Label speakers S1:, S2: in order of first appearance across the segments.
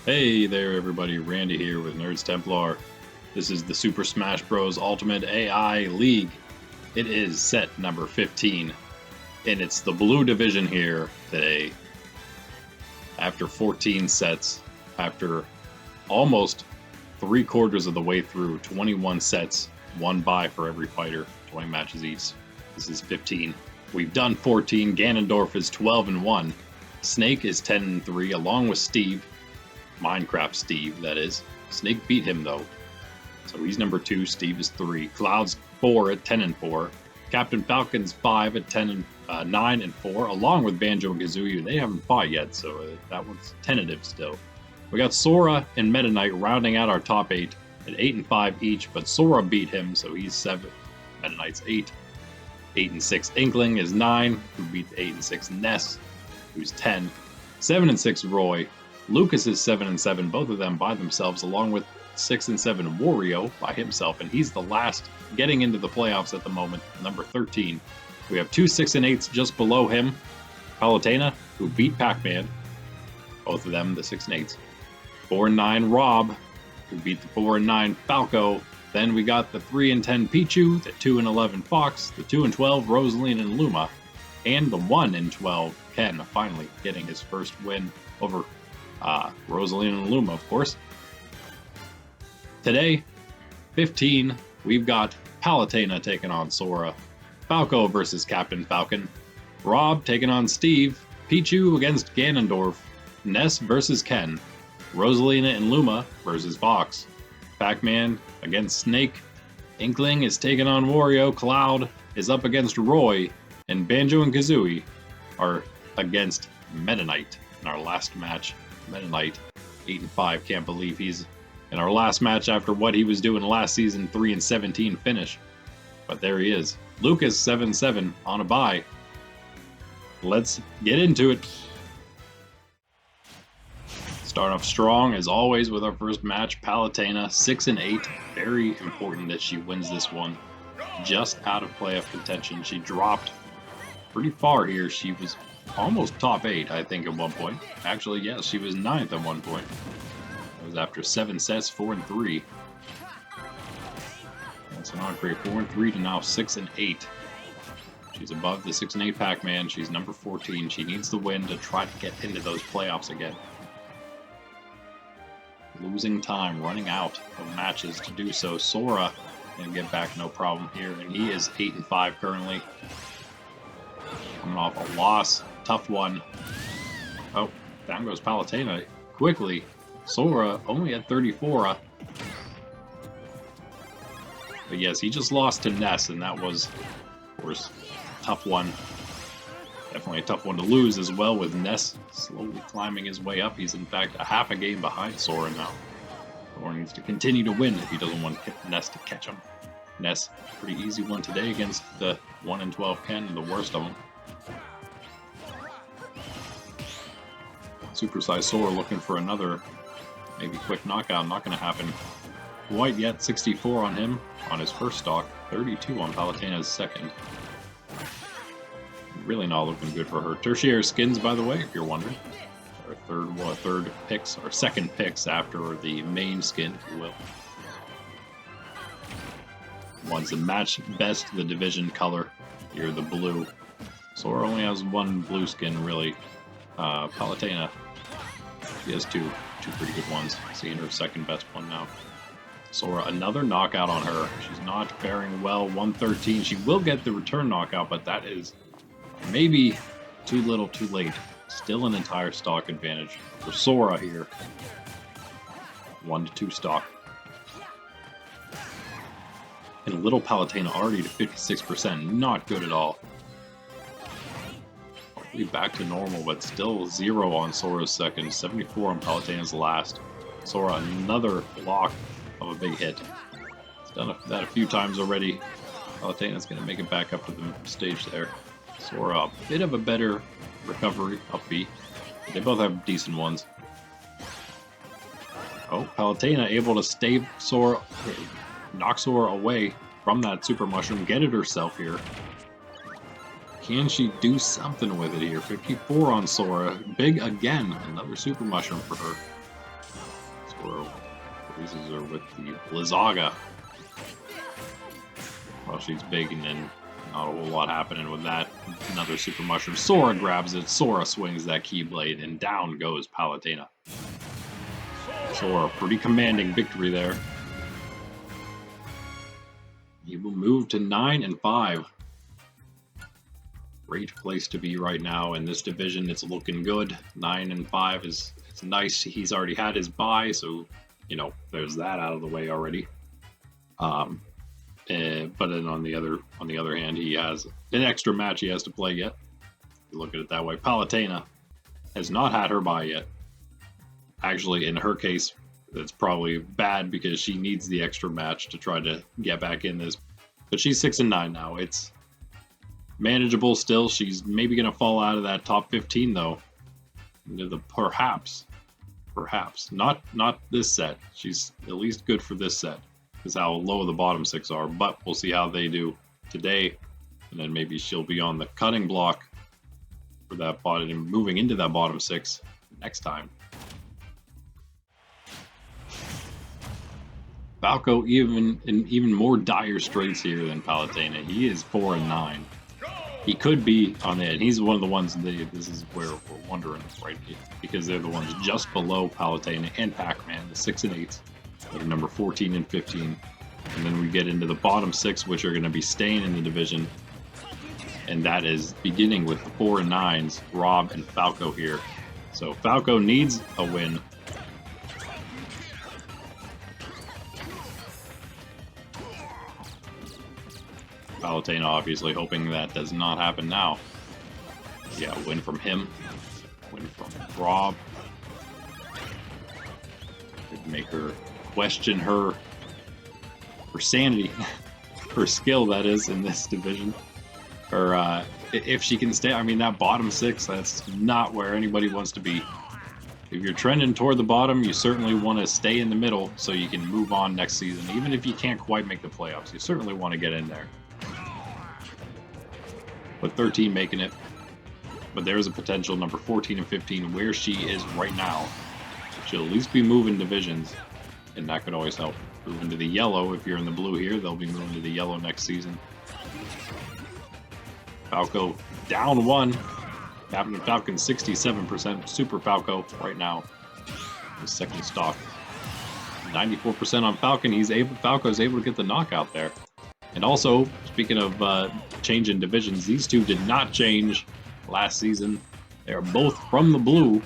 S1: Hey there everybody, Randy here with Nerds Templar. This is the Super Smash Bros. Ultimate AI League. It is set number 15, and it's the blue division here today. After 14 sets, after almost 3/4 of the way through, 21 sets, 1 bye for every fighter, 20 matches each. This is 15. We've done 14. Ganondorf is 12-1. Snake is 10-3, along with Steve. Minecraft Steve, that is. Snake beat him though, so he's number 2. Steve is 3. Cloud's 4 at 10-4. Captain Falcon's 5 at 9-4, along with Banjo and Kazooie. They haven't fought yet, so that one's tentative still. We got Sora and Meta Knight rounding out our top 8 at 8-5 each, but Sora beat him, so he's 7. Meta Knight's 8. 8-6 Inkling is 9, who beat 8-6 Ness, who's 10. 7-6 Roy. Lucas is 7-7, both of them by themselves, along with 6-7 Wario by himself, and he's the last getting into the playoffs at the moment, number 13. We have 2 6-8s just below him. Palutena, who beat Pacman, both of them the 6-8s. 4-9 Rob, who beat the 4-9 Falco. Then we got the 3-10 Pichu, the 2-11 Fox, the 2-12 Rosalina and Luma, and the 1-12 Ken, finally getting his first win over Rosalina and Luma, of course. Today, 15, we've got Palutena taking on Sora, Falco versus Captain Falcon, Rob taking on Steve, Pichu against Ganondorf, Ness versus Ken, Rosalina and Luma versus Fox, Pacman against Snake, Inkling is taking on Wario, Cloud is up against Roy, and Banjo and Kazooie are against Meta Knight in our last match. Meta Knight, 8-5, can't believe he's in our last match after what he was doing last season, 3-17 finish. But there he is. Lucas 7-7 on a bye. Let's get into it. Start off strong as always with our first match. Palutena 6-8. Very important that she wins this one. Just out of playoff contention. She dropped pretty far here. She was almost top 8, I think, at one point. Actually, yes, she was 9th at one point. That was after 7 sets, 4-3. That's not great. 4-3 to now 6-8. She's above the 6-8 Pac-Man. She's number 14. She needs the win to try to get into those playoffs again. Losing time, running out of matches to do so. Sora can get back no problem here, and he is 8-5 currently. Coming off a loss. Tough one. Oh, down goes Palutena quickly. Sora only at 34. But yes, he just lost to Ness, and that was, of course, a tough one. Definitely a tough one to lose as well, with Ness slowly climbing his way up. He's in fact a half a game behind Sora now. Sora needs to continue to win if he doesn't want Ness to catch him. Ness, pretty easy one today against the 1-12 Ken, the worst of them. Supersized Sora looking for another maybe quick knockout. Not going to happen quite yet. 64 on him on his first stock. 32 on Palutena's second. Really not looking good for her. Tertiary skins, by the way, if you're wondering. Our third picks, or second picks after the main skin, if you will. Ones that match best the division color. Here, the blue. Sora only has one blue skin, really. Palutena, she has two pretty good ones. Seeing her second best one now. Sora, another knockout on her. She's not faring well. 113. She will get the return knockout, but that is maybe too little, too late. Still an entire stock advantage for Sora here. 1-2 stock. And little Palutena already to 56%. Not good at all. Back to normal, but still 0 on Sora's second, 74 on Palutena's last. Sora, another block of a big hit. He's done that a few times already. Palutena's going to make it back up to the stage there. Sora, a bit of a better recovery, up B. They both have decent ones. Oh, Palutena able to stave Sora, knock Sora away from that super mushroom, get it herself here. Can she do something with it here? 54 on Sora. Big again. Another super mushroom for her. Sora freezes her with the Blizzaga. Well, she's big and then not a whole lot happening with that. Another Super Mushroom. Sora grabs it. Sora swings that Keyblade, and down goes Palutena. Sora, pretty commanding victory there. He will move to 9-5. Great place to be right now in this division. It's looking good. 9-5 is nice. He's already had his bye, so you know there's that out of the way already. But then on the other hand, he has an extra match he has to play yet. If you look at it that way, Palutena has not had her bye yet. Actually, in her case, that's probably bad because she needs the extra match to try to get back in this. But she's 6-9 now. It's manageable still. She's maybe going to fall out of that top 15 though. Into the perhaps not this set. She's at least good for this set. Is how low the bottom 6 are, but we'll see how they do today, and then maybe she'll be on the cutting block for that bottom and moving into that bottom 6 next time. Falco even more dire straits here than Palutena. He is 4-9. He could be on the end. He's one of the ones this is where we're wondering, right? Because they're the ones just below Palutena and Pacman, the 6 and 8s. That are number 14 and 15. And then we get into the bottom 6, which are going to be staying in the division. And that is beginning with the 4 and 9s, Rob and Falco here. So Falco needs a win. Palutena obviously hoping that does not happen now. Yeah, win from him. Win from Rob. Could make her question her sanity, her skill, that is, in this division. Or if she can stay, I mean, that bottom 6, that's not where anybody wants to be. If you're trending toward the bottom, you certainly want to stay in the middle so you can move on next season. Even if you can't quite make the playoffs, you certainly want to get in there. But 13 making it. But there's a potential number 14 and 15 where she is right now. She'll at least be moving divisions, and that could always help. Move into the yellow. If you're in the blue here, they'll be moving to the yellow next season. Falco down 1. Captain Falcon 67%. Super Falco right now. The second stock. 94% on Falcon. Falco's able to get the knockout there. And also, speaking of changing divisions, these two did not change last season. They are both from the blue,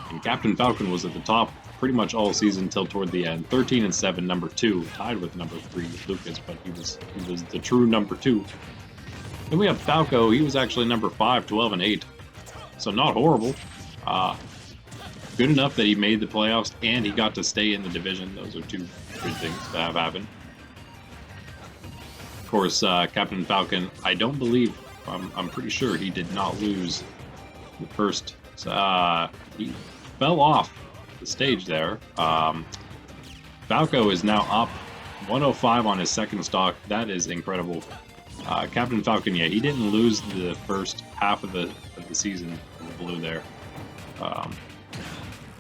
S1: and Captain Falcon was at the top pretty much all season until toward the end. 13 and 7, number 2, tied with number 3, Lucas, but he was the true number 2. Then we have Falco. He was actually number 5, 12 and 8, so not horrible. Good enough that he made the playoffs and he got to stay in the division. Those are two good things to have happen. Of course, Captain Falcon, I don't believe, I'm pretty sure he did not lose the first. He fell off the stage there. Falco is now up 105 on his second stock. That is incredible. Captain Falcon, yeah, he didn't lose the first half of the season in the blue there.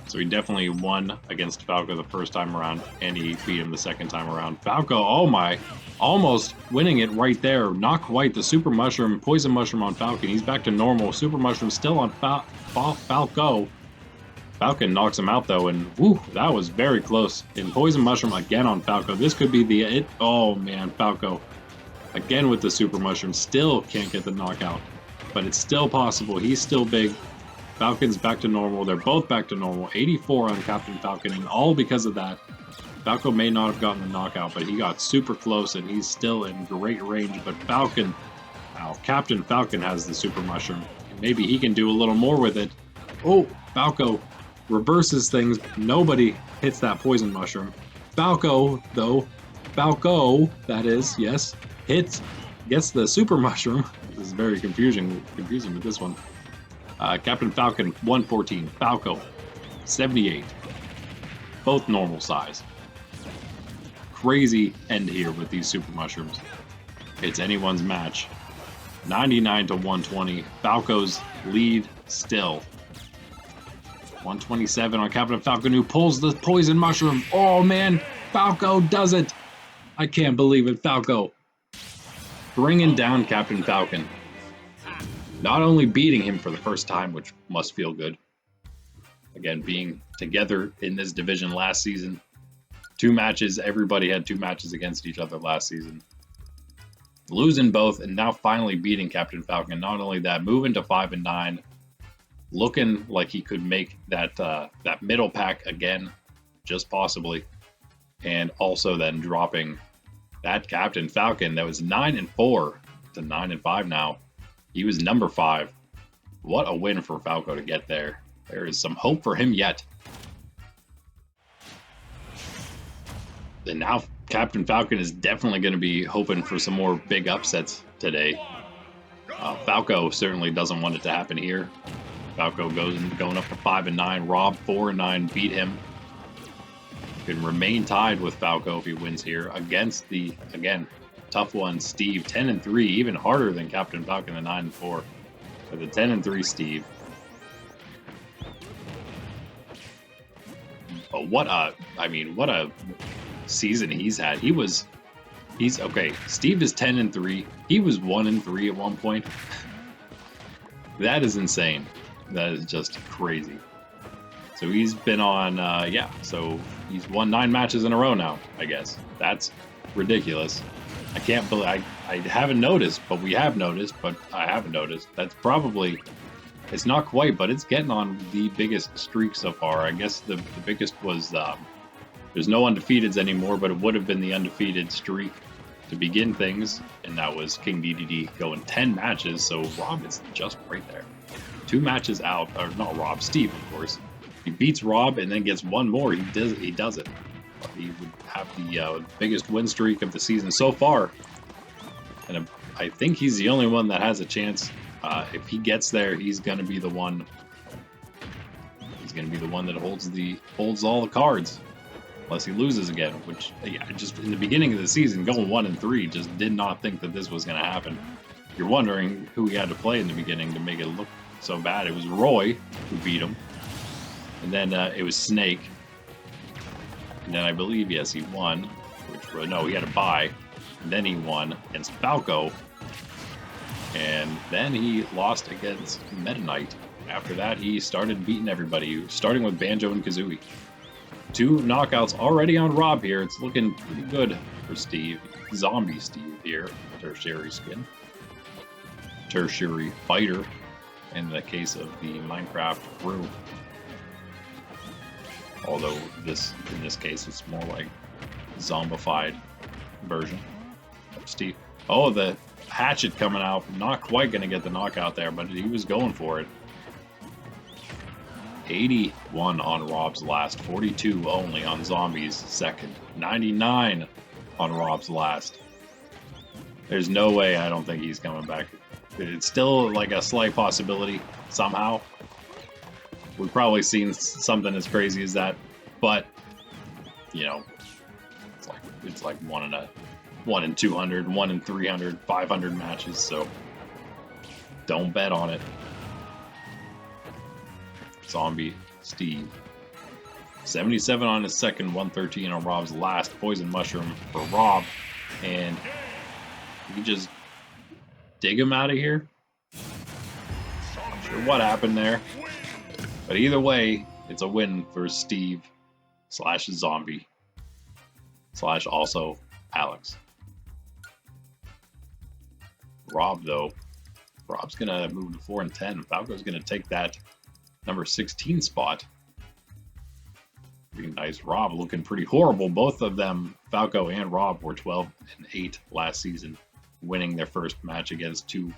S1: So he definitely won against Falco the first time around, and he beat him the second time around. Falco, oh my, almost winning it right there. Not quite. The Super Mushroom, Poison Mushroom on Falcon. He's back to normal. Super Mushroom still on Falco. Falcon knocks him out though, and whew, that was very close. And Poison Mushroom again on Falco. This could be it. Oh man, Falco again with the Super Mushroom. Still can't get the knockout, but it's still possible. He's still big. Falcon's back to normal. They're both back to normal. 84 on Captain Falcon, and all because of that. Falco may not have gotten the knockout, but he got super close, and he's still in great range. But Falcon, wow, Captain Falcon has the Super Mushroom. Maybe he can do a little more with it. Oh, Falco reverses things. Nobody hits that Poison Mushroom. Falco, though, Falco, that is, yes, gets the Super Mushroom. This is very confusing with this one. Captain Falcon, 114. Falco, 78. Both normal size. Crazy end here with these Super Mushrooms. It's anyone's match. 99 to 120. Falco's lead still. 127 on Captain Falcon, who pulls the poison mushroom. Oh man, Falco does it. I can't believe it, Falco. Bringing down Captain Falcon. Not only beating him for the first time, which must feel good. Again, being together in this division last season. 2 matches, everybody had 2 matches against each other last season. Losing both, and now finally beating Captain Falcon. Not only that, moving to 5-9. Looking like he could make that that middle pack again, just possibly. And also then dropping that Captain Falcon that was 9-4 to 9-5 now. He was number 5. What a win for Falco to get there. There is some hope for him yet. And now Captain Falcon is definitely going to be hoping for some more big upsets today. Falco certainly doesn't want it to happen here. Falco going up to 5-9. Rob 4-9 beat him. Can remain tied with Falco if he wins here against the, again, tough one, Steve. 10-3, even harder than Captain Falcon, the 9-4. But the 10-3 Steve. But what a season he's had. He's okay. Steve is 10-3. He was 1-3 at one point. That is insane. That is just crazy. So he's been on, yeah, so he's won 9 matches in a row now, I guess. That's ridiculous. I can't believe, I haven't noticed, but we have noticed, but I haven't noticed. That's probably, it's not quite, but it's getting on the biggest streak so far. I guess the biggest was, there's no undefeateds anymore, but it would have been the undefeated streak to begin things, and that was King DDD going 10 matches, so Rob is just right there. 2 matches out, or not Rob, Steve, of course. He beats Rob and then gets 1 more. He does it. He would have the biggest win streak of the season so far, and I think he's the only one that has a chance. If he gets there, he's going to be the one. He's going to be the one that holds all the cards, unless he loses again. Which, yeah, just in the beginning of the season, going 1-3, just did not think that this was going to happen. You're wondering who he had to play in the beginning to make it look so bad. It was Roy who beat him, and then it was Snake, and then I believe, yes, he won. Which, no, he had a bye, and then he won against Falco, and then he lost against Meta Knight. After that, he started beating everybody, starting with Banjo and Kazooie. 2 knockouts already on Rob here. It's looking pretty good for Steve. Zombie Steve here, tertiary skin. Tertiary fighter in the case of the Minecraft crew. Although in this case it's more like zombified version of Steve. Oh, the hatchet coming out. Not quite going to get the knockout there, but he was going for it. 81 on Rob's last. 42 only on Zombie's second. 99 on Rob's last. There's no way I don't think he's coming back. It's still like a slight possibility somehow. We've probably seen something as crazy as that, but you know, it's like 1 in 200, 1 in 300, 500 matches. So don't bet on it. Zombie Steve. 77 on his second, 113 on Rob's last. Poison Mushroom for Rob, and you just dig him out of here. Not sure what happened there, but either way, it's a win for Steve / Zombie / also Alex. Rob, though, Rob's gonna move to 4-10. Falco's gonna take that number 16 spot. Pretty nice. Rob looking pretty horrible. Both of them, Falco and Rob, were 12-8 last season, winning their first match against 2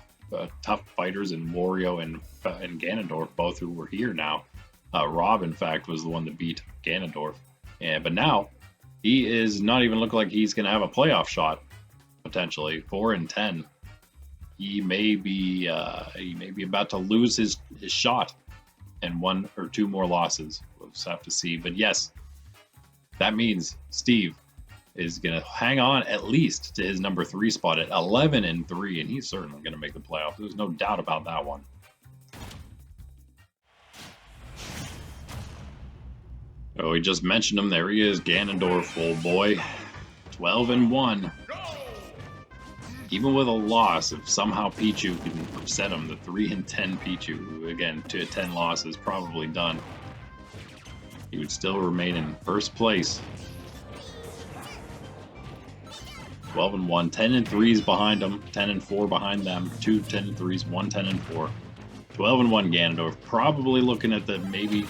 S1: tough fighters in Wario and Ganondorf, both who were here now. Rob, in fact, was the one that beat Ganondorf. But now, he is not even looking like he's going to have a playoff shot, potentially. 4-10. He may be about to lose his shot, and 1 or 2 more losses. We'll just have to see. But yes, that means Steve is going to hang on at least to his number 3 spot at 11-3, and he's certainly going to make the playoffs. There's no doubt about that one. Oh, we just mentioned him. There he is, Ganondorf, old boy. 12-1. Even with a loss, if somehow Pichu can upset him, the 3-10 Pichu, again, to 10 losses, probably done. He would still remain in first place. 12-1, 10-3s behind him, 10-4 behind them, 2 10-3s, 1 10-4. 12-1 Ganondorf, probably looking at the maybe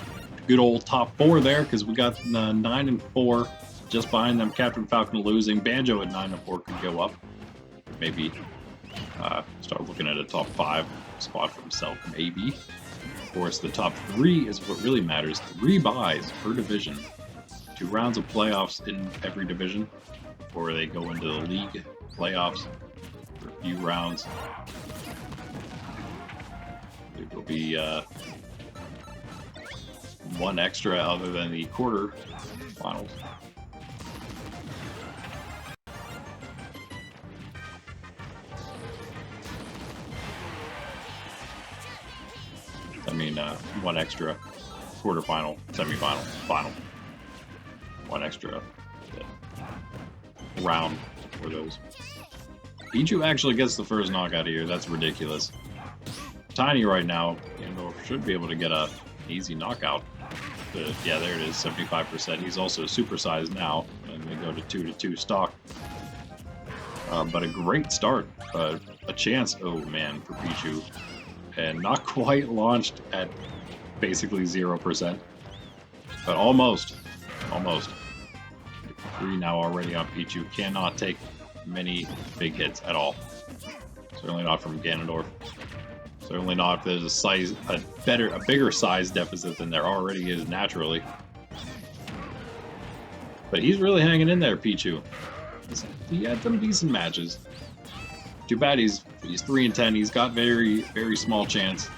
S1: good old top 4 there, because we got 9-4 just behind them. Captain Falcon losing. Banjo at 9-4 could go up. Maybe start looking at a top 5 spot for himself, maybe. Of course, the top 3 is what really matters. 3 buys per division. 2 rounds of playoffs in every division before they go into the league playoffs for a few rounds. There will be 1 extra other than the quarter finals. I mean, 1 extra quarterfinal, semifinal, final. 1 extra round for those. Pichu actually gets the first knockout here. That's ridiculous. Tiny right now, Ganondorf should be able to get a easy knockout. But yeah, there it is, 75%. He's also supersized now, and they go to 2-2 stock. But a great start. A chance, oh man, for Pichu. And not quite launched at basically 0%. But almost. Almost. 3 now already on Pichu. Cannot take many big hits at all. Certainly not from Ganondorf. Certainly not if there's a bigger size deficit than there already is naturally. But he's really hanging in there, Pichu. He had some decent matches. Too bad he's 3-10. He's got very, very small chance.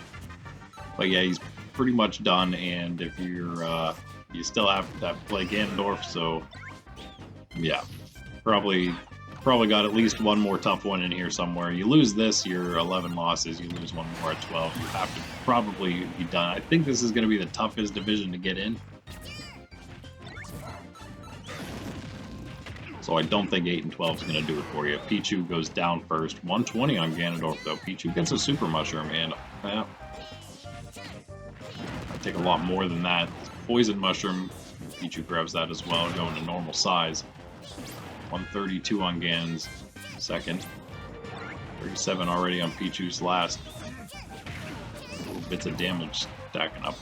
S1: But yeah, he's pretty much done. And if you're, you still have to play Ganondorf, so yeah, probably got at least 1 more tough one in here somewhere. You lose this, you're 11 losses. You lose 1 more at 12. You have to probably be done. I think this is going to be the toughest division to get in. So I don't think 8-12 is going to do it for you. Pichu goes down first. 120 on Ganondorf, though. Pichu gets a Super Mushroom, and I take a lot more than that. Poison Mushroom, Pichu grabs that as well, going to normal size. 132 on Gan's second. 37 already on Pichu's last. Little bits of damage stacking up.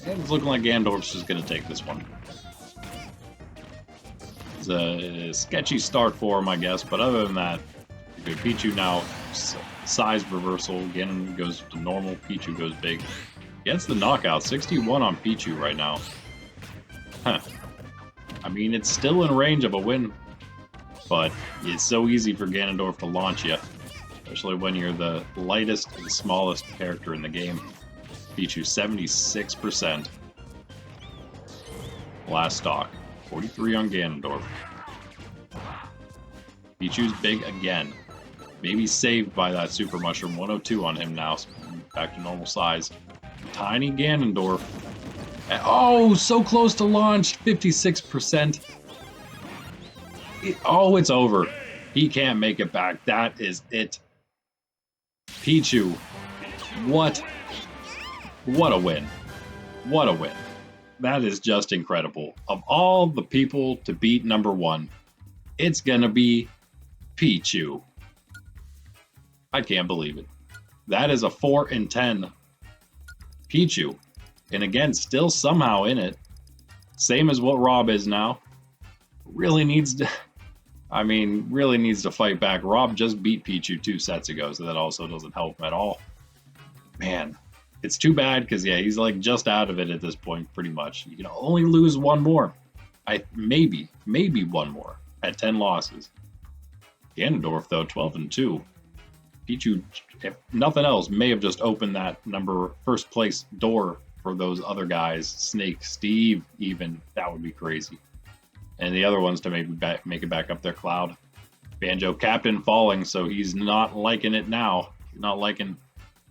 S1: And it's looking like Ganondorf's just going to take this one. It's a sketchy start for him, I guess, but other than that, good. Pichu now, size reversal. Ganon goes to normal, Pichu goes big. Gets the knockout, 61 on Pichu right now. Huh. I mean, it's still in range of a win, but it's so easy for Ganondorf to launch you, especially when you're the lightest and smallest character in the game. Pichu, 76%. Last stock. 43 on Ganondorf. Pichu's big again. Maybe saved by that Super Mushroom. 102 on him now. Back to normal size. Tiny Ganondorf. Oh, so close to launch. 56%. Oh, it's over. He can't make it back. That is it. Pichu. What a win. What a win. That is just incredible. Of all the people to beat number 1, it's gonna be Pichu. I can't believe it. That is a 4-10 Pichu. And again, still somehow in it. Same as what Rob is now. Really needs to... I mean, really needs to fight back. Rob just beat Pichu 2 sets ago, so that also doesn't help him at all. Man. It's too bad because, yeah, he's like just out of it at this point, pretty much. You can only lose 1 more. Maybe 1 more at 10 losses. Ganondorf, though, 12-2. Pichu, if nothing else, may have just opened that first place door for those other guys. Snake, Steve, even. That would be crazy. And the other ones to make it back up there. Cloud. Banjo, captain falling, so he's not liking it now. He's not liking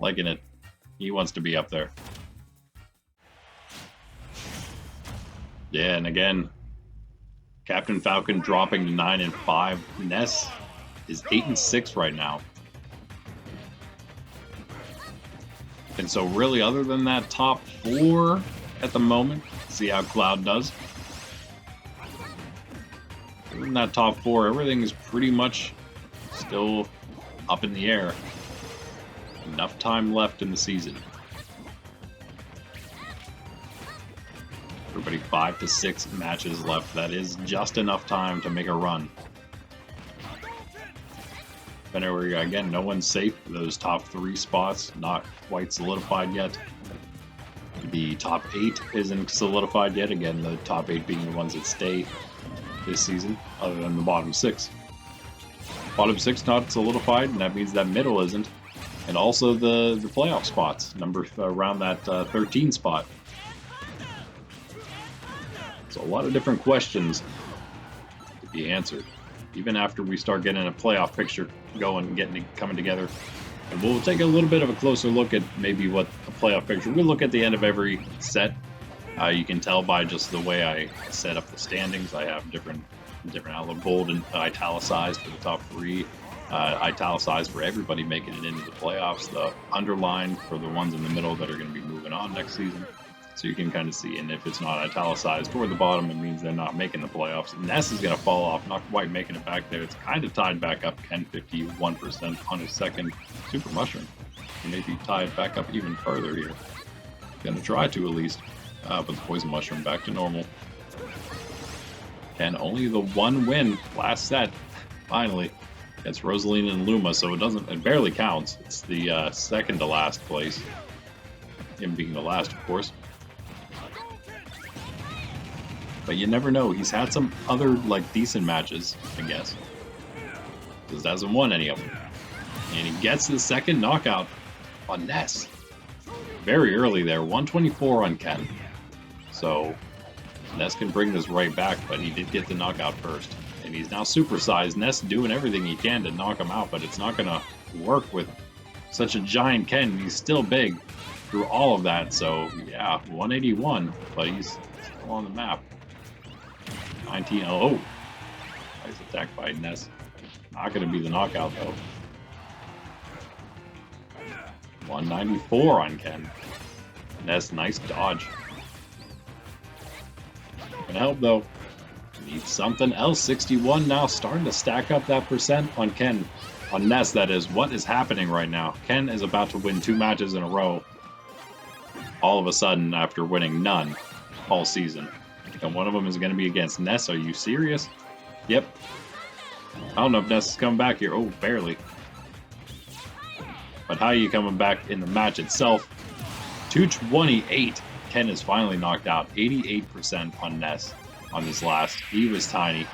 S1: it. He wants to be up there. Yeah, and again, Captain Falcon dropping to 9 and 5. Ness is 8 and 6 right now. And so really, other than that top 4 at the moment, see how Cloud does. Other than that top 4, everything is pretty much still up in the air. Enough time left in the season. Everybody 5 to 6 matches left. That is just enough time to make a run. But anyway, again, no one's safe. Those top 3 spots not quite solidified yet. The top 8 isn't solidified yet. Again, the top 8 being the ones that stay this season, other than the bottom 6. Bottom 6 not solidified, and that means that middle isn't. And also the playoff spots, around that 13 spot. So a lot of different questions to be answered, even after we start getting a playoff picture going, coming together. And we'll take a little bit of a closer look at maybe what a playoff picture. We'll look at the end of every set. You can tell by just the way I set up the standings. I have different outlook, bold and italicized for the top 3, italicized for everybody making it into the playoffs, the underlined for the ones in the middle that are going to be moving on next season. So you can kind of see, and if it's not italicized toward the bottom, it means they're not making the playoffs. Ness is going to fall off, not quite making it back there. It's kind of tied back up. Ken 51% on his second Super Mushroom. He may be tied back up even further here. Going to try to at least. But the Poison Mushroom back to normal. And only the 1 win last set, finally. It's Rosalina and Luma, so it barely counts. It's the second to last place. Him being the last, of course. But you never know. He's had some other, decent matches, I guess. Just hasn't won any of them. And he gets the second knockout on Ness. Very early there, 124 on Ken. So, Ness can bring this right back, but he did get the knockout first. And he's now supersized. Ness doing everything he can to knock him out, but it's not going to work with such a giant Ken. He's still big through all of that. So, yeah, 181, but he's still on the map. 19, oh, nice attack by Ness. Not going to be the knockout, though. 194 on Ken. Ness, nice dodge. Gonna help, though. Needs something else. 61 now, starting to stack up that percent on Ken. On Ness, that is. What is happening right now? Ken is about to win 2 matches in a row. All of a sudden, after winning none all season. And one of them is going to be against Ness. Are you serious? Yep. I don't know if Ness is coming back here. Oh, barely. But how are you coming back in the match itself? 228. Ken is finally knocked out. 88% on Ness on this last. He was tiny.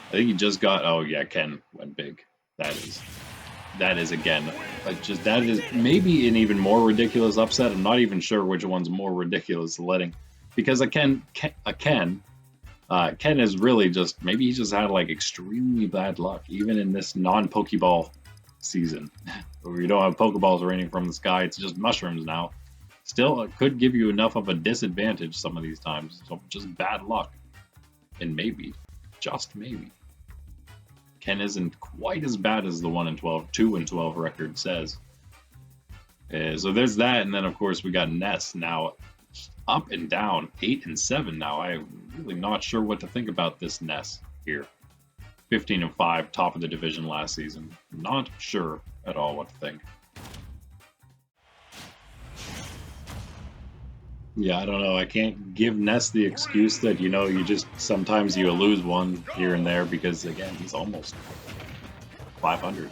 S1: I think he just got... Oh, yeah, Ken went big. That is again, that is maybe an even more ridiculous upset. I'm not even sure which one's more ridiculous letting. Because Ken is really just... Maybe he just had, extremely bad luck. Even in this non-Pokeball season. Where you don't have Pokeballs raining from the sky. It's just mushrooms now. Still, it could give you enough of a disadvantage some of these times. So just bad luck. And maybe, just maybe, Ken isn't quite as bad as the 2 and 12 record says. So there's that, and then of course we got Ness now up and down, 8 and 7 now. I'm really not sure what to think about this Ness here. 15 and 5, top of the division last season. Not sure at all what to think. Yeah, I don't know. I can't give Ness the excuse that, sometimes you lose one here and there because, again, he's almost 500,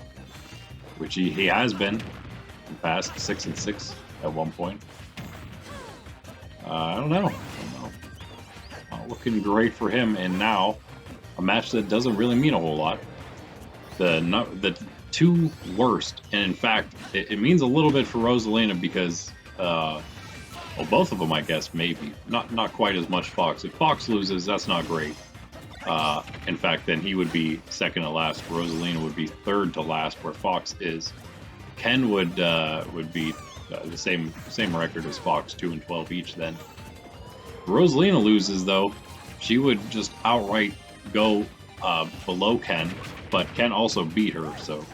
S1: which he has been in the past, 6 and 6 at one point. I don't know. Not looking great for him, and now a match that doesn't really mean a whole lot. The 2 worst, and in fact, it means a little bit for Rosalina because... well, both of them, I guess, maybe. Not quite as much Fox. If Fox loses, that's not great. In fact, then he would be second to last. Rosalina would be third to last, where Fox is. Ken would be the same record as Fox, 2 and 12 each then. Rosalina loses, though, she would just outright go below Ken, but Ken also beat her, so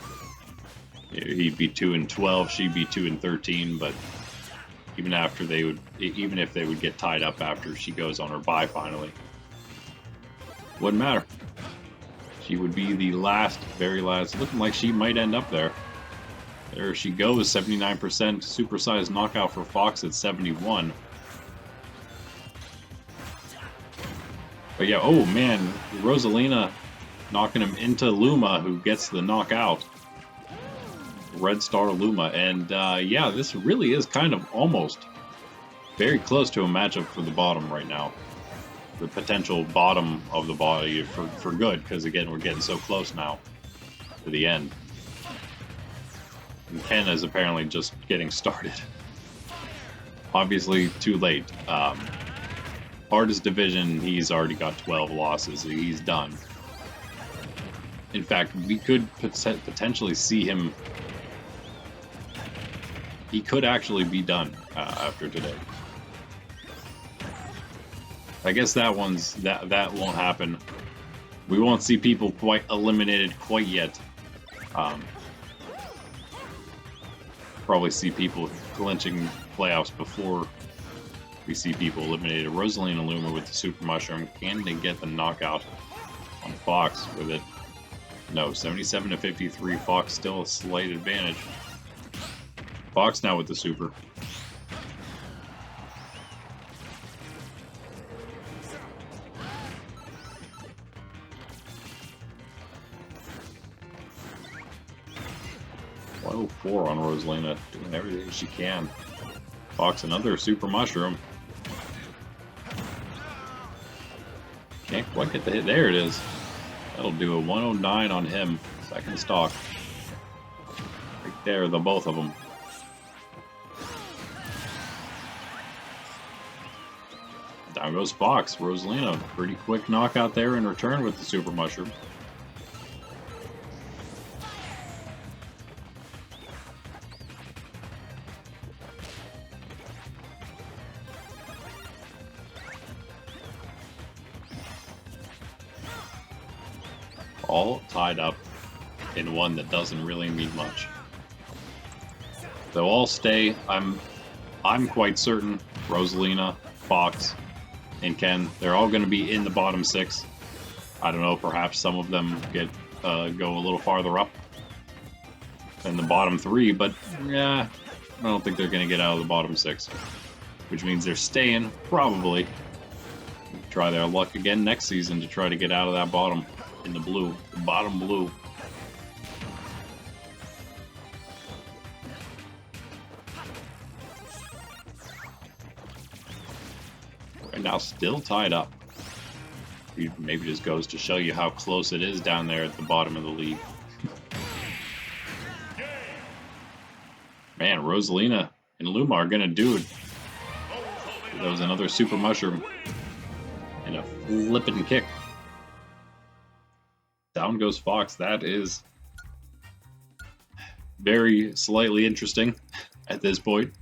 S1: he'd be 2-12, she'd be 2-13, but even if they would get tied up after she goes on her bye finally, wouldn't matter. She would be the very last, looking like she might end up there. There she goes, 79% supersized knockout for Fox at 71. But yeah, oh man, Rosalina knocking him into Luma, who gets the knockout. Red Star Luma, and yeah, this really is kind of almost very close to a matchup for the bottom right now. The potential bottom of the body for good, because again, we're getting so close now to the end. And Ken is apparently just getting started. Obviously, too late. Hardest division, he's already got 12 losses, so he's done. In fact, we could potentially see him. He could actually be done after today. I guess that won't happen. We won't see people quite eliminated quite yet. Probably see people clinching playoffs before we see people eliminated. Rosalina Luma with the Super Mushroom. Can they get the knockout on Fox with it? No, 77-53. Fox still a slight advantage. Fox now with the Super. .04 on Rosalina, doing everything she can. Fox another Super Mushroom. Can't quite get the hit. There it is. That'll do a 109 on him. Second stock. Right there, the both of them. Down goes Fox. Rosalina, pretty quick knockout there in return with the Super Mushroom. All tied up in one that doesn't really mean much. They'll all stay. I'm quite certain Rosalina, Fox, and Ken, they're all going to be in the bottom 6. I don't know, perhaps some of them go a little farther up than the bottom 3, but yeah, I don't think they're going to get out of the bottom 6, which means they're staying, probably. Try their luck again next season to try to get out of that bottom in the blue, the bottom blue. Right now, still tied up. Maybe just goes to show you how close it is down there at the bottom of the league. Man, Rosalina and Luma are gonna do it. That was another Super Mushroom and a flippin' kick. Down goes Fox. That is very slightly interesting at this point.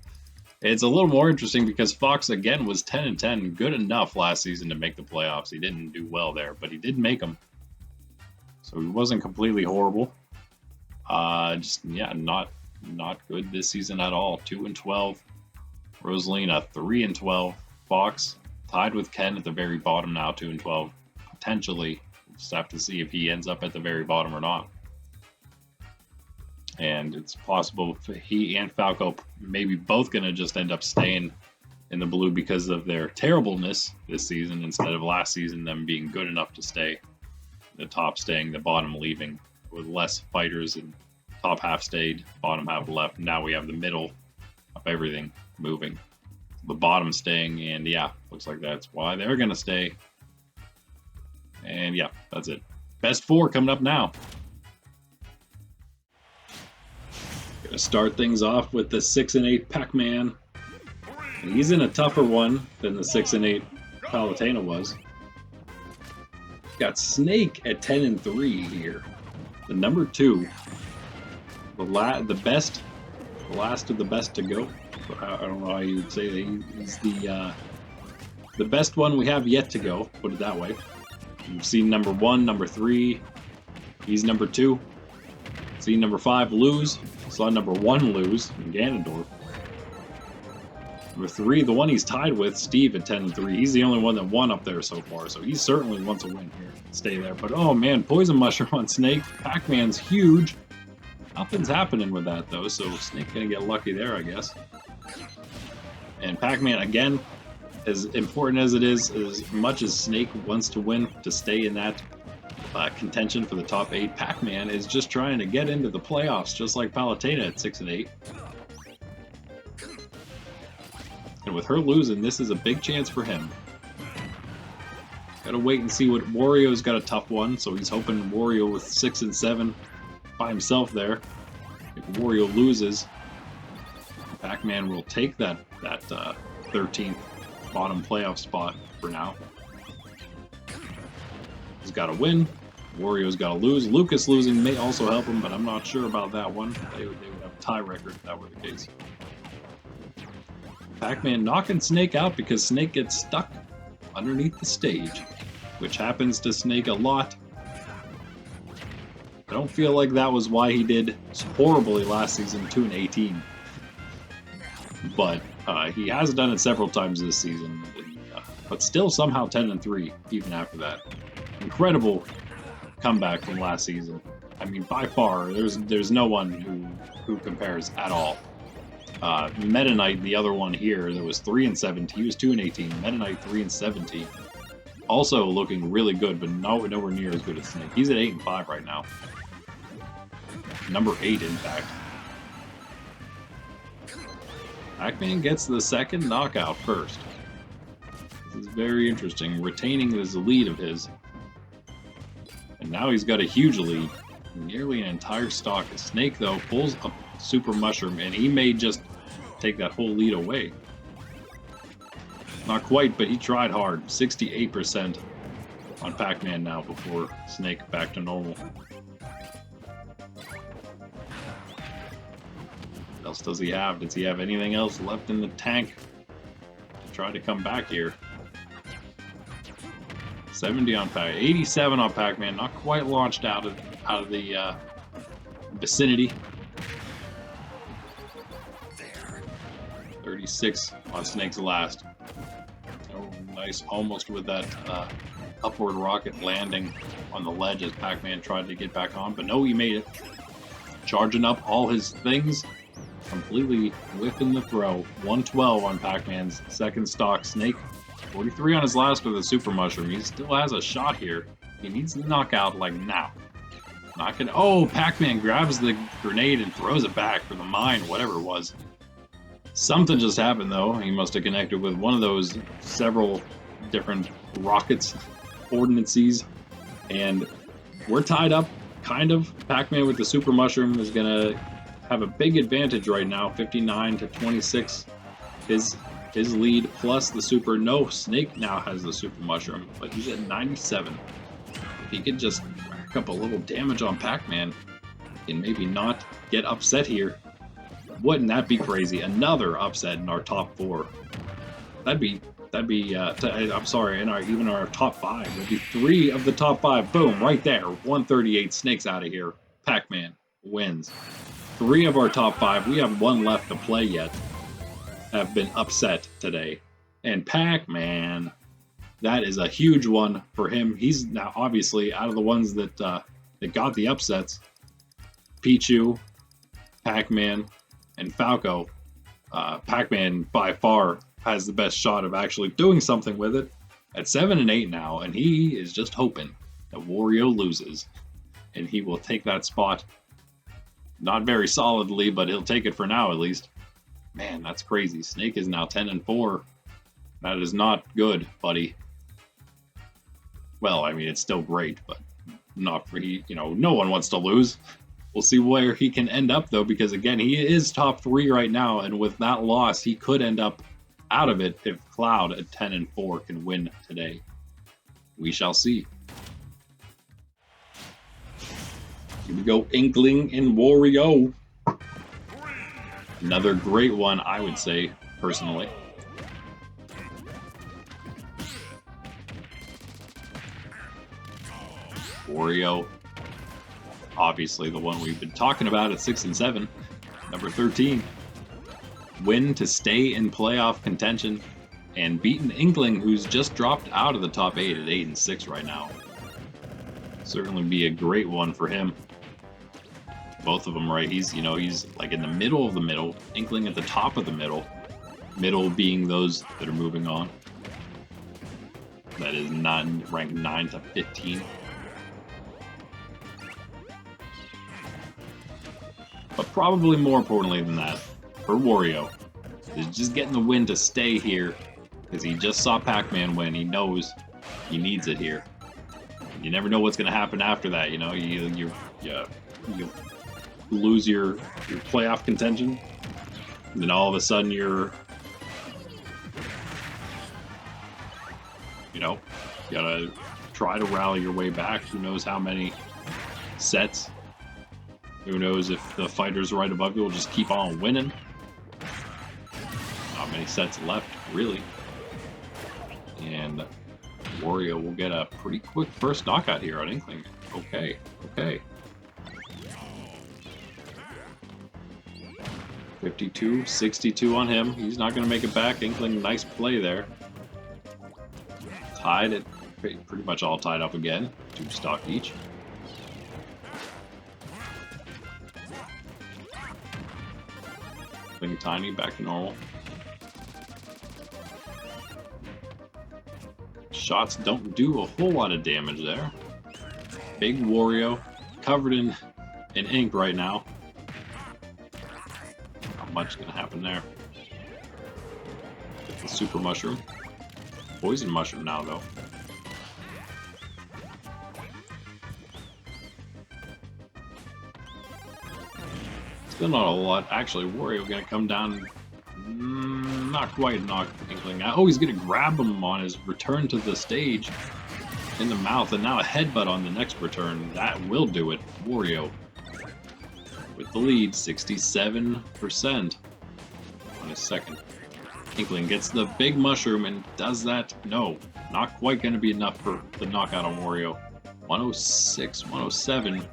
S1: It's a little more interesting because Fox, again, was 10-10. Good enough last season to make the playoffs. He didn't do well there, but he did make them. So he wasn't completely horrible. Yeah, not good this season at all. 2-12. Rosalina, 3-12. Fox tied with Ken at the very bottom now, 2-12. Potentially. Just have to see if he ends up at the very bottom or not. And it's possible he and Falco maybe both going to just end up staying in the blue because of their terribleness this season instead of last season them being good enough to stay. The top staying, the bottom leaving, with less fighters, and top half stayed, bottom half left. Now we have the middle of everything moving. The bottom staying, and yeah, looks like that's why they're going to stay. And yeah, that's it. Best 4 coming up now. Gonna start things off with the 6-8 Pacman. And he's in a tougher one than the 6-8 Palutena was. Got Snake at 10-3 here. The number 2. The best. The last of the best to go. I don't know how you would say that. He's the the best one we have yet to go, put it that way. We've seen number 1, number 3. He's number 2. Seen number 5 lose. Saw number 1 lose, Ganondorf. Number 3, the one he's tied with, Steve at 10-3. He's the only one that won up there so far, so he certainly wants a win here. Stay there. But oh man, Poison Mushroom on Snake. Pac-Man's huge. Nothing's happening with that though, so Snake gonna get lucky there, I guess. And Pac-Man, again, as important as it is, as much as Snake wants to win to stay in that contention for the top 8, Pac-Man is just trying to get into the playoffs, just like Palutena at 6-8. And with her losing, this is a big chance for him. Gotta wait and see what Wario's got a tough one, so he's hoping Wario with 6 and 7 by himself there. If Wario loses, Pac-Man will take that 13th bottom playoff spot for now. He's got to win. Wario's got to lose. Lucas losing may also help him, but I'm not sure about that one. They would have a tie record if that were the case. Pac-Man knocking Snake out because Snake gets stuck underneath the stage, which happens to Snake a lot. I don't feel like that was why he did horribly last season, 2-18. But he has done it several times this season, but still somehow 10-3 even after that. Incredible comeback from last season. I mean, by far, there's no one who compares at all. Meta Knight, the other one here, that was 3-17. He was 2-18. Meta Knight 3-17. Also looking really good, but nowhere near as good as Snake. He's at 8-5 right now. Number 8, in fact. Pac-Man gets the second knockout first. This is very interesting, retaining this lead of his. And now he's got a huge lead, nearly an entire stock. Snake, though, pulls a Super Mushroom, and he may just take that whole lead away. Not quite, but he tried hard. 68% on Pac-Man now before Snake back to normal. What else does he have? Does he have anything else left in the tank to try to come back here? 70 on Pac, 87 on Pac-Man. Not quite launched out of the vicinity. 36 on Snake's last. Oh, nice, almost with that upward rocket landing on the ledge as Pac-Man tried to get back on, but no, he made it. Charging up all his things, completely whiffing the throw. 112 on Pac-Man's second stock. Snake, 43 on his last with a Super Mushroom. He still has a shot here. He needs the knockout like now. Not gonna. Oh, Pac-Man grabs the grenade and throws it back for the mine, whatever it was. Something just happened though. He must have connected with one of those several different rockets, ordnances, and we're tied up, kind of. Pac-Man with the Super Mushroom is gonna have a big advantage right now, 59-26. His lead plus the Super. No, Snake now has the Super Mushroom, but he's at 97. If he could just rack up a little damage on Pac-Man and maybe not get upset here. Wouldn't that be crazy? Another upset in our top 4. That'd be. I'm sorry, even our top 5. That'd be 3 of the top 5. Boom, right there. 138. Snake's out of here. Pac-Man wins. 3 of our top 5. We have 1 left to play yet. Have been upset today, and Pac-Man. That is a huge one for him. He's now obviously out of the ones that got the upsets. Pichu, Pac-Man, and Falco. Pac-Man by far has the best shot of actually doing something with it at 7-8 now, and he is just hoping that Wario loses, and he will take that spot. Not very solidly, but he'll take it for now at least. Man, that's crazy. Snake is now 10-4. That is not good, buddy. Well, I mean, it's still great, but not for no one wants to lose. We'll see where he can end up, though, because, again, he is top 3 right now, and with that loss, he could end up out of it if Cloud at 10-4 can win today. We shall see. Here we go, Inkling and Wario. Another great one, I would say, personally. Wario, obviously the one we've been talking about at 6 and 7. Number 13. Win to stay in playoff contention and beat an Inkling who's just dropped out of the top 8 at 8 and 6 right now. Certainly be a great one for him. Both of them, right? He's like in the middle of the middle, Inkling at the top of the middle. Middle being those that are moving on. That is not ranked 9 to 15. But probably more importantly than that, for Wario, is just getting the win to stay here, because he just saw Pacman win. He knows he needs it here. You never know what's going to happen after that. You know, you lose your playoff contention, and then all of a sudden you gotta try to rally your way back. Who knows how many sets? Who knows if the fighters right above you will just keep on winning? Not many sets left, really. And Wario will get a pretty quick first knockout here on Inkling. Okay. 52, 62 on him. He's not going to make it back. Inkling, nice play there. Tied it, pretty much all tied up again. 2 stock each. Inkling tiny, back to normal. Shots don't do a whole lot of damage there. Big Wario, covered in ink right now. Not much gonna happen there. Get the super mushroom. Poison mushroom now, though. Still not a lot. Actually, Wario gonna come down. Not quite knock Inkling out. Oh, he's gonna grab him on his return to the stage in the mouth, and now a headbutt on the next return. That will do it. Wario with the lead, 67% on his second. Inkling gets the big mushroom and does that. No, not quite going to be enough for the knockout on Wario. 106, 107.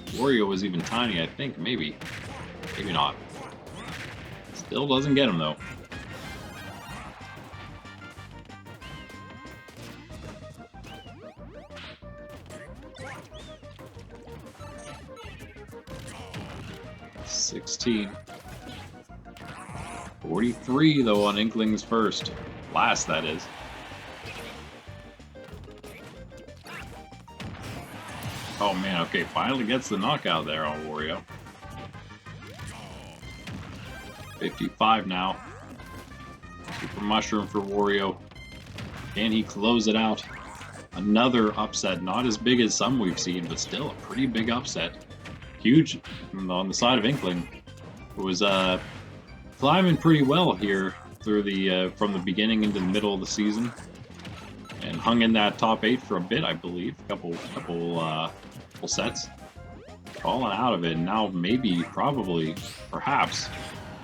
S1: Wario was even tiny, I think. Maybe not. Still doesn't get him, though. $16. 43 though on Inkling's first. Last, that is. Oh man, okay, finally gets the knockout there on Wario. 55 now. Super Mushroom for Wario. Can he close it out? Another upset, not as big as some we've seen, but still a pretty big upset. Huge on the side of Inkling, who was climbing pretty well here through the from the beginning into the middle of the season, and hung in that top 8 for a bit, I believe, couple sets, falling out of it. And now maybe, probably, perhaps,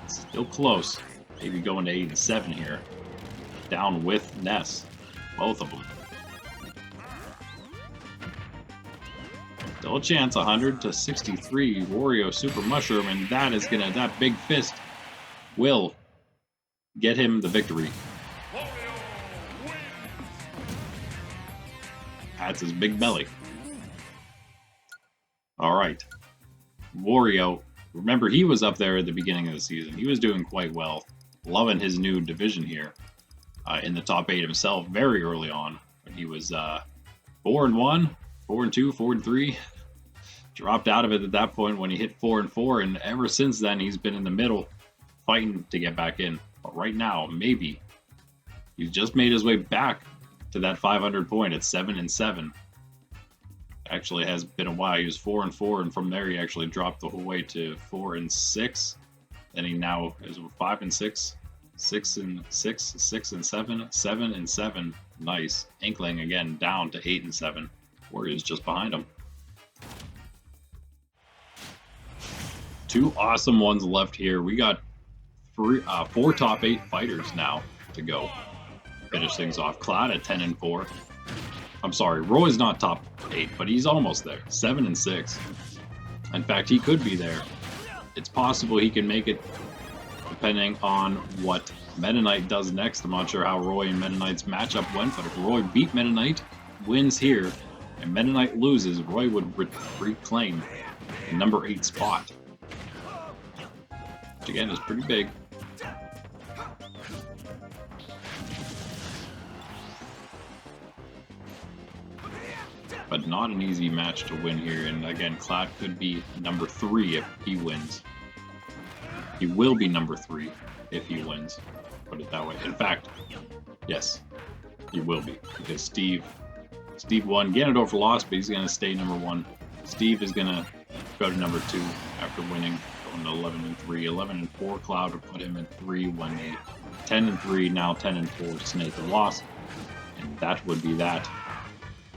S1: still close. Maybe going to 8 and 7 here, down with Ness, both of them. Still a chance, 100 to 63. Wario Super Mushroom, and that big fist will get him the victory. That's his big belly. All right, Wario. Remember, he was up there at the beginning of the season. He was doing quite well, loving his new division here, in the top 8 himself very early on. When he was 4-1. 4-2, 4-3. Dropped out of it at that point when he hit 4-4, and ever since then he's been in the middle, fighting to get back in. But right now, maybe he's just made his way back to that 500 point at 7 and 7. Actually, has been a while. He was 4-4, and from there he actually dropped the whole way to 4 and 6. Then he now is 5 and 6, 6 and 6, 6 and 7, 7 and 7. Nice. Inkling again down to 8 and 7. Warriors just behind him. 2 awesome ones left here. We got 4 top 8 fighters now to go. Finish things off. Cloud at 10 and 4. I'm sorry, Roy's not top 8, but he's almost there. 7 and 6. In fact, he could be there. It's possible he can make it depending on what Meta Knight does next. I'm not sure how Roy and Meta Knight's matchup went, but if Roy beat Meta Knight, wins here, and Meta Knight loses, Roy would reclaim the number 8 spot. Which again is pretty big. But not an easy match to win here, and again, Cloud could be number 3 if he wins. He will be number 3 if he wins, put it that way. In fact, yes, he will be, because Steve won. Ganondorf lost, but he's going to stay number 1. Steve is going to go to number 2 after winning, going to 11 and 3. 11 and 4, Cloud would put him in 3 when they 10 and 3, now 10 and 4, Snake and lost, and that would be that.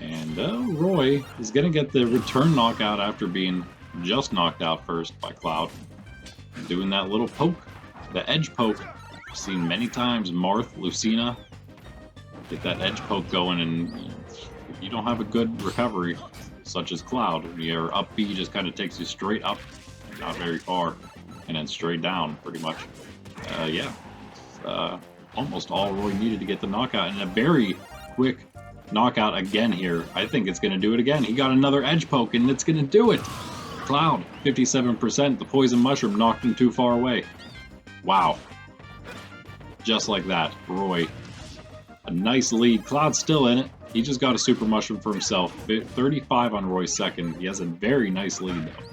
S1: And Roy is going to get the return knockout after being just knocked out first by Cloud. Doing that little poke, the edge poke. I've seen many times Marth, Lucina get that edge poke going, and if you don't have a good recovery, such as Cloud, your up B just kind of takes you straight up, not very far, and then straight down, pretty much. Yeah, almost all Roy needed to get the knockout, and a very quick knockout again here. I think it's going to do it again. He got another edge poke, and it's going to do it. Cloud, 57%. The poison mushroom knocked him too far away. Wow. Just like that, Roy. A nice lead. Cloud's still in it. He just got a super mushroom for himself. 35 on Roy's second. He has a very nice lead, though.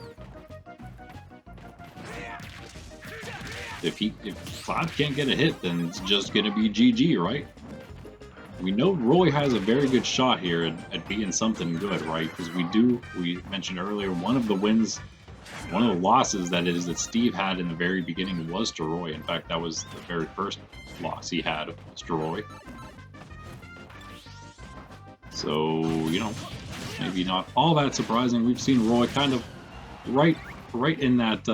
S1: If Cloud can't get a hit, then it's just going to be GG, right? We know Roy has a very good shot here at being something good, right? Because we mentioned earlier, one of the losses that Steve had in the very beginning was to Roy. In fact, that was the very first loss he had was to Roy. So, you know, maybe not all that surprising. We've seen Roy kind of right in that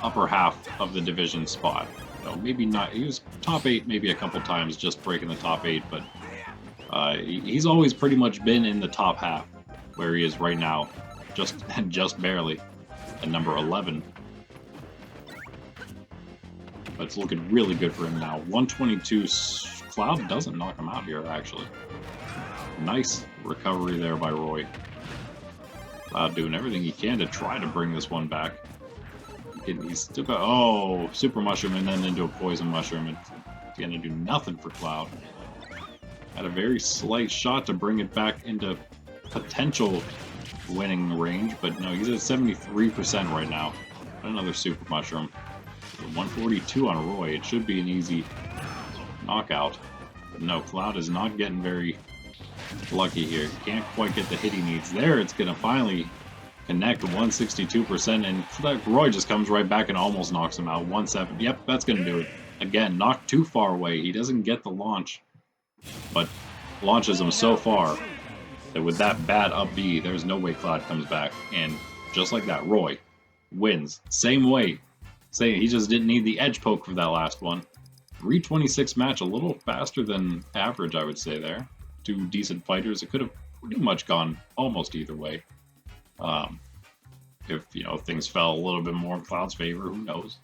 S1: upper half of the division spot. No, maybe not. He was top 8 maybe a couple times, just breaking the top 8, but he's always pretty much been in the top half, where he is right now, just barely, at number 11. But it's looking really good for him now. 122, Cloud doesn't knock him out here, actually. Nice recovery there by Roy. Cloud doing everything he can to try to bring this one back. He's still got, oh, super mushroom and then into a poison mushroom. It's gonna do nothing for Cloud. Had a very slight shot to bring it back into potential winning range, but no, he's at 73% right now. Another super mushroom. 142 on Roy. It should be an easy knockout. But no, Cloud is not getting very lucky here. Can't quite get the hit he needs. There, it's gonna finally connect 162%, and Roy just comes right back and almost knocks him out. 170. Yep, that's going to do it. Again, knocked too far away. He doesn't get the launch, but launches him so far that with that bad up B, there's no way Cloud comes back. And just like that, Roy wins. Same way. He just didn't need the edge poke for that last one. 326 match, a little faster than average, I would say there. Two decent fighters. It could have pretty much gone almost either way. If, you know, things fell a little bit more in Cloud's favor, who knows?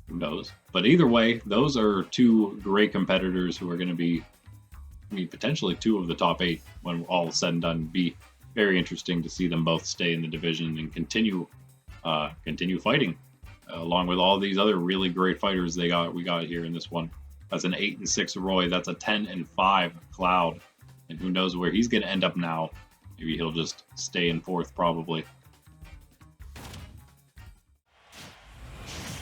S1: Who knows? But either way, those are two great competitors who are going to be, I mean, potentially 2 of the top 8 when all is said and done. Be very interesting to see them both stay in the division and continue fighting, along with all these other really great fighters we got here in this one. That's an 8 and 6 Roy. That's a 10 and 5 Cloud, and who knows where he's going to end up now. Maybe he'll just stay in 4th, probably.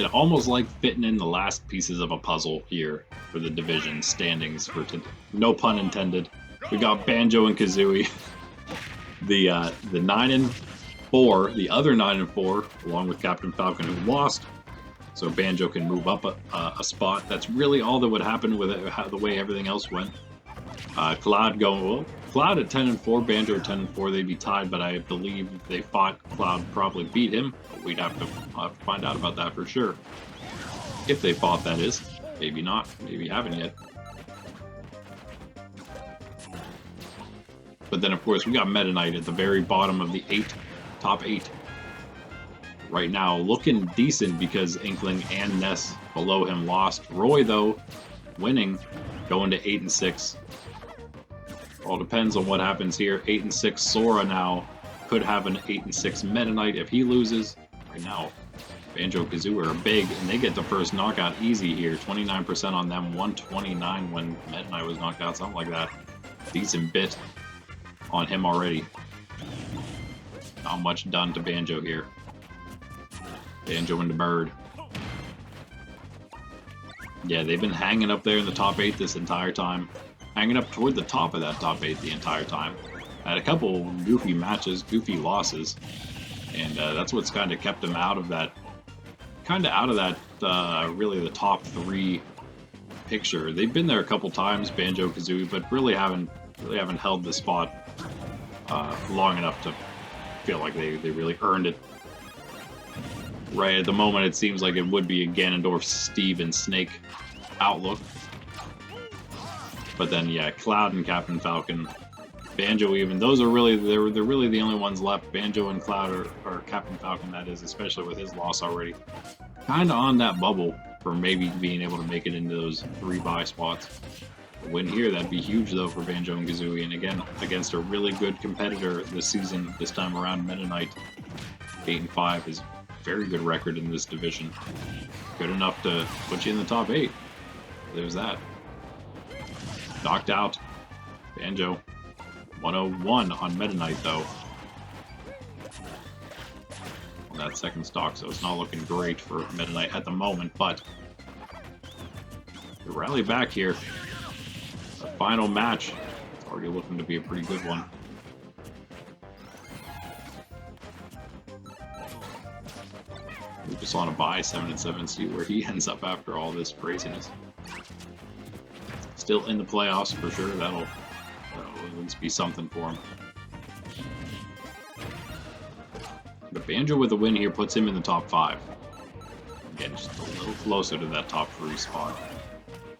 S1: It's almost like fitting in the last pieces of a puzzle here for the division standings. No pun intended. We got Banjo and Kazooie. The 9 and 4, the other 9 and 4, along with Captain Falcon, who lost. So Banjo can move up a spot. That's really all that would happen with it, the way everything else went. Cloud going, well, Cloud at 10 and 4, Banjo at 10 and 4, they'd be tied, but I believe if they fought, Cloud probably beat him. But we'd have to find out about that for sure. If they fought, that is. Maybe not. Maybe haven't yet. But then, of course, we got Meta Knight at the very bottom of the top 8. Right now, looking decent because Inkling and Ness below him lost. Roy, though, winning, going to 8 and 6. All depends on what happens here. 8 and 6 Sora now could have an 8 and 6 Meta Knight if he loses. Right now, Banjo Kazooie are big, and they get the first knockout easy here. 29% on them, 129 when Meta Knight was knocked out, something like that. Decent bit on him already. Not much done to Banjo here. Banjo and the bird. Yeah, they've been hanging up there in the top 8 this entire time. Hanging up toward the top of that top 8 the entire time. Had a couple goofy matches, goofy losses. And that's what's kind of kept them out of that. Really the top 3 picture. They've been there a couple times, Banjo Kazooie, but really haven't held the spot long enough to feel like they really earned it. Right at the moment, it seems like it would be a Ganondorf, Steve, and Snake outlook. But then, yeah, Cloud and Captain Falcon, Banjo even, those are really, they're really the only ones left. Banjo and Cloud, or Captain Falcon, that is, especially with his loss already. Kind of on that bubble for maybe being able to make it into those 3 bye spots. A win here, that'd be huge, though, for Banjo and Kazooie. And again, against a really good competitor this season, this time around, Meta Knight, 8 and 5 is very good record in this division. Good enough to put you in the top 8. There's that. Knocked out. Banjo. 101 on Meta Knight, though. On that second stock, so it's not looking great for Meta Knight at the moment, but the rally back here. The final match. It's already looking to be a pretty good one. Just on a bye, 7 and 7, see where he ends up after all this craziness. Still in the playoffs for sure. That'll at least be something for him. But Banjo with a win here puts him in the top 5. Again, just a little closer to that top 3 spot.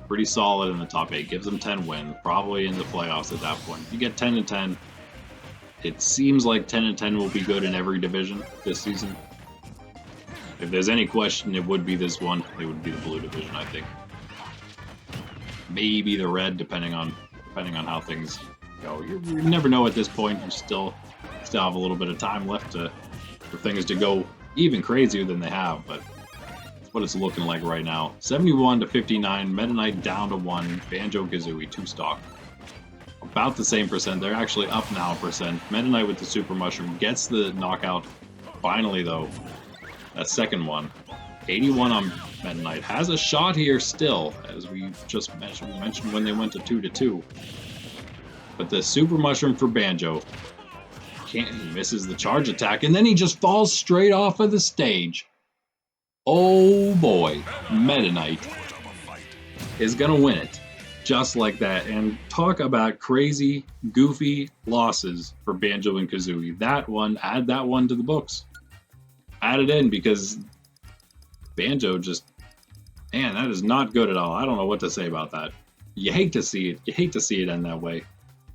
S1: Pretty solid in the top 8. Gives him 10 wins. Probably in the playoffs at that point. If you get 10 and 10, it seems like 10 and 10 will be good in every division this season. If there's any question, it would be this one. It would be the blue division, I think. Maybe the red, depending on how things go. You never know at this point. You still have a little bit of time left for things to go even crazier than they have, but that's what it's looking like right now. 71 to 59. Meta Knight down to 1. Banjo Kazooie 2 stock. About the same percent. They're actually up now a percent. Meta Knight with the Super Mushroom gets the knockout. Finally, though. That second one, 81 on Meta Knight, has a shot here still, as we just mentioned. We mentioned when they went to 2-2. But the Super Mushroom for Banjo, he misses the charge attack, and then he just falls straight off of the stage. Oh boy, Meta Knight is gonna win it, just like that. And talk about crazy, goofy losses for Banjo and Kazooie. That one, add that one to the books. Add it in, because Banjo just, man, that is not good at all. I don't know what to say about that. You hate to see it. You hate to see it end that way.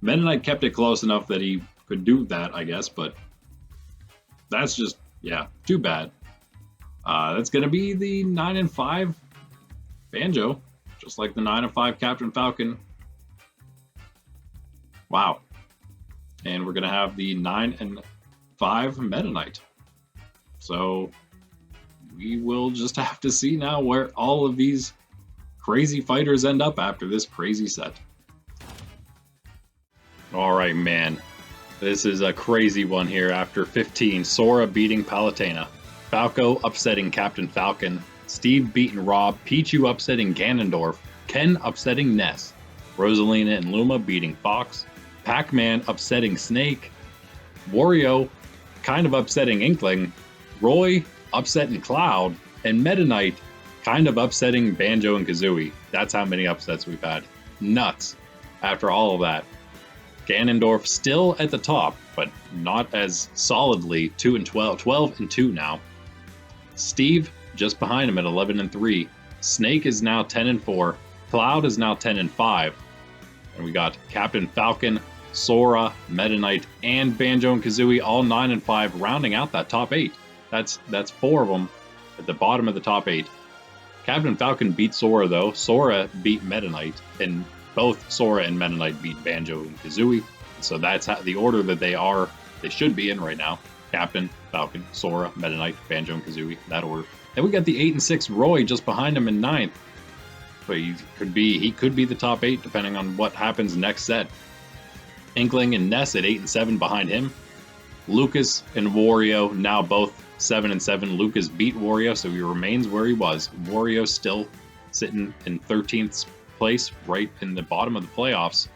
S1: Meta Knight kept it close enough that he could do that, I guess, but that's just, yeah, too bad. That's going to be the 9 and 5 Banjo, just like the 9 and 5 Captain Falcon. Wow. And we're going to have the 9 and 5 Meta Knight. So we will just have to see now where all of these crazy fighters end up after this crazy set. All right, man. This is a crazy one here after 15. Sora beating Palutena. Falco upsetting Captain Falcon. Steve beating Rob. Pichu upsetting Ganondorf. Ken upsetting Ness. Rosalina and Luma beating Fox. Pacman upsetting Snake. Wario kind of upsetting Inkling. Roy upsetting Cloud, and Meta Knight kind of upsetting Banjo and Kazooie. That's how many upsets we've had. Nuts. After all of that. Ganondorf still at the top, but not as solidly. 2 and 12. 12 and 2 now. Steve just behind him at 11 and 3. Snake is now 10 and 4. Cloud is now 10 and 5. And we got Captain Falcon Sora, Meta Knight, and Banjo and Kazooie, all 9 and 5, rounding out that top 8. That's 4 of them at the bottom of the top 8. Captain Falcon beat Sora though. Sora beat Meta Knight, and both Sora and Meta Knight beat Banjo and Kazooie. So that's how, the order that they should be in right now. Captain, Falcon, Sora, Meta Knight, Banjo, and Kazooie, that order. Then we got the 8 and 6 Roy just behind him in 9th. But he could be the top 8 depending on what happens next set. Inkling and Ness at 8 and 7 behind him. Lucas and Wario now both 7 and 7. Lucas beat Wario, so he remains where he was. Wario still sitting in 13th place, right in the bottom of the playoffs,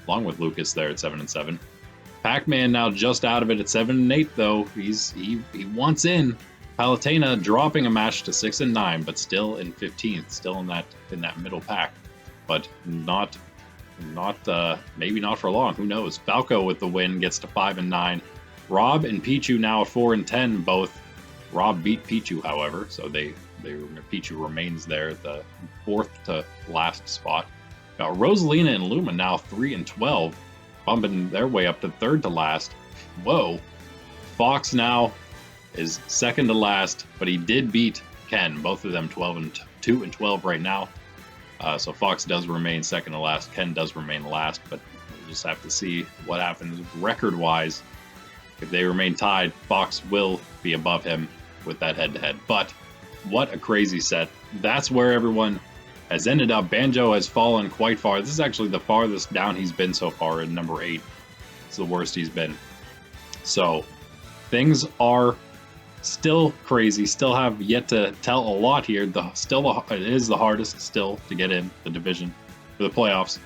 S1: along with Lucas there at 7 and 7. Pacman now just out of it at 7 and 8, though. He wants in. Palutena dropping a match to 6 and 9, but still in 15th, still in that middle pack, but not maybe not for long. Who knows? Falco with the win gets to 5 and 9. Rob and Pichu now at 4 and 10. Both. Rob beat Pichu, however, so Pichu remains there at the 4th to last spot. Got Rosalina and Luma now 3 and 12, bumping their way up to 3rd to last. Whoa. Fox now is 2nd to last, but he did beat Ken. Both of them 2 and 12 right now. So Fox does remain 2nd to last. Ken does remain last, but we'll just have to see what happens record-wise. If they remain tied, Fox will be above him with that head-to-head. But what a crazy set. That's where everyone has ended up. Banjo has fallen quite far. This is actually the farthest down he's been so far in number 8. It's the worst he's been. So things are still crazy. Still have yet to tell a lot here. It is the hardest still to get in the division for the playoffs.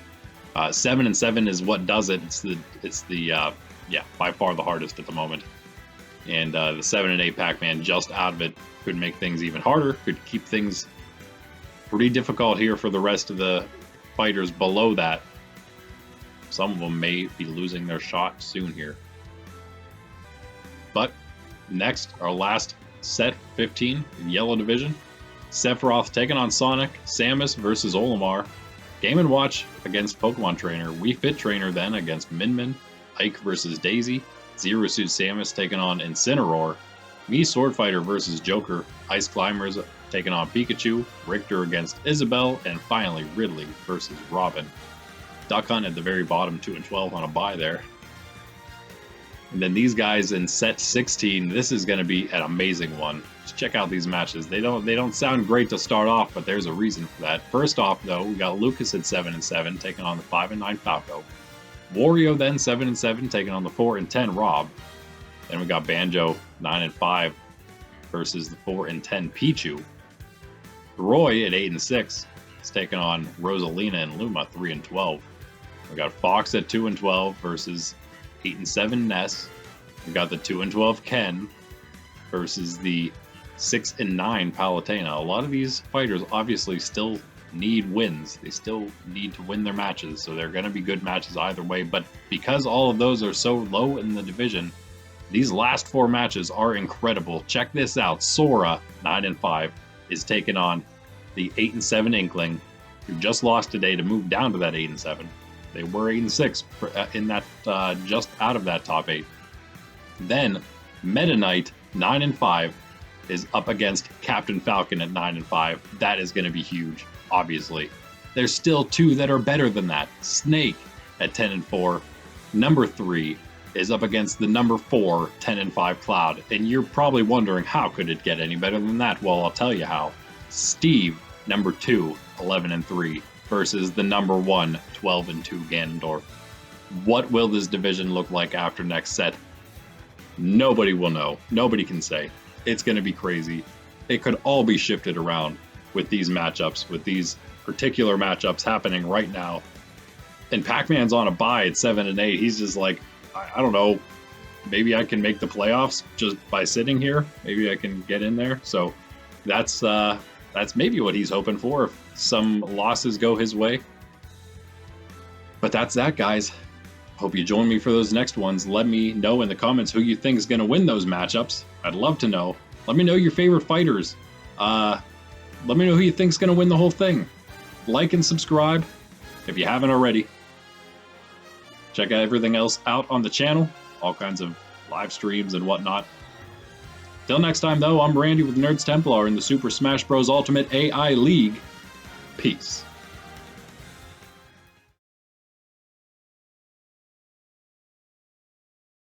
S1: 7 and 7 is what does it. It's the by far the hardest at the moment. And the 7 and 8 Pacman just out of it could make things even harder. Could keep things pretty difficult here for the rest of the fighters below that. Some of them may be losing their shot soon here. But next, our last set, 15 in Yellow Division. Sephiroth taking on Sonic, Samus versus Olimar, Game & Watch against Pokemon Trainer, Wii Fit Trainer then against Min, Ike versus Daisy, Zero Suit Samus taking on Incineroar, Me Swordfighter versus Joker, Ice Climbers taking on Pikachu, Richter against Isabelle, and finally Ridley versus Robin. Duck Hunt at the very bottom, 2 and 12 on a bye there. And then these guys in set 16, this is going to be an amazing one. Just check out these matches. They don't sound great to start off, but there's a reason for that. First off, though, we got Lucas at 7 and 7 taking on the 5 and 9 Falco. Wario then 7 and 7 taking on the 4 and 10 Rob. Then we got Banjo 9 and 5 versus the 4 and 10 Pichu. Roy at 8 and 6 is taking on Rosalina and Luma 3 and 12. We got Fox at 2 and 12 versus 8 and 7 Ness. We got the 2 and 12 Ken versus the 6 and 9 Palutena. A lot of these fighters obviously still need wins. They still need to win their matches, so they're going to be good matches either way. But because all of those are so low in the division, these last 4 matches are incredible. Check this out. Sora, 9 and 5, is taking on the 8 and 7 Inkling, who just lost today to move down to that 8 and 7. They were 8 and 6 in that just out of that top 8. Then Meta Knight 9 and 5 is up against Captain Falcon at 9 and 5. That is going to be huge. Obviously, there's still 2 that are better than that. Snake at 10 and 4. Number 3 is up against the number 4 10 and 5 Cloud. And you're probably wondering, how could it get any better than that? Well, I'll tell you how. Steve, number 2 11 and 3. Versus the number 1, 12 and 2 Ganondorf. What will this division look like after next set? Nobody will know. Nobody can say. It's going to be crazy. It could all be shifted around with these matchups, with these particular matchups happening right now. And Pacman's on a bye at 7 and 8. He's just like, I don't know, maybe I can make the playoffs just by sitting here. Maybe I can get in there. So that's maybe what he's hoping for if some losses go his way. But that's that, guys. Hope you join me for those next ones. Let me know in the comments who you think is going to win those matchups. I'd love to know. Let me know your favorite fighters. Let me know who you think is going to win the whole thing. Like and subscribe if you haven't already. Check out everything else out on the channel, all kinds of live streams and whatnot. Till next time, though, I'm Randy with Nerds Templar in the Super Smash Bros. Ultimate AI League. Peace.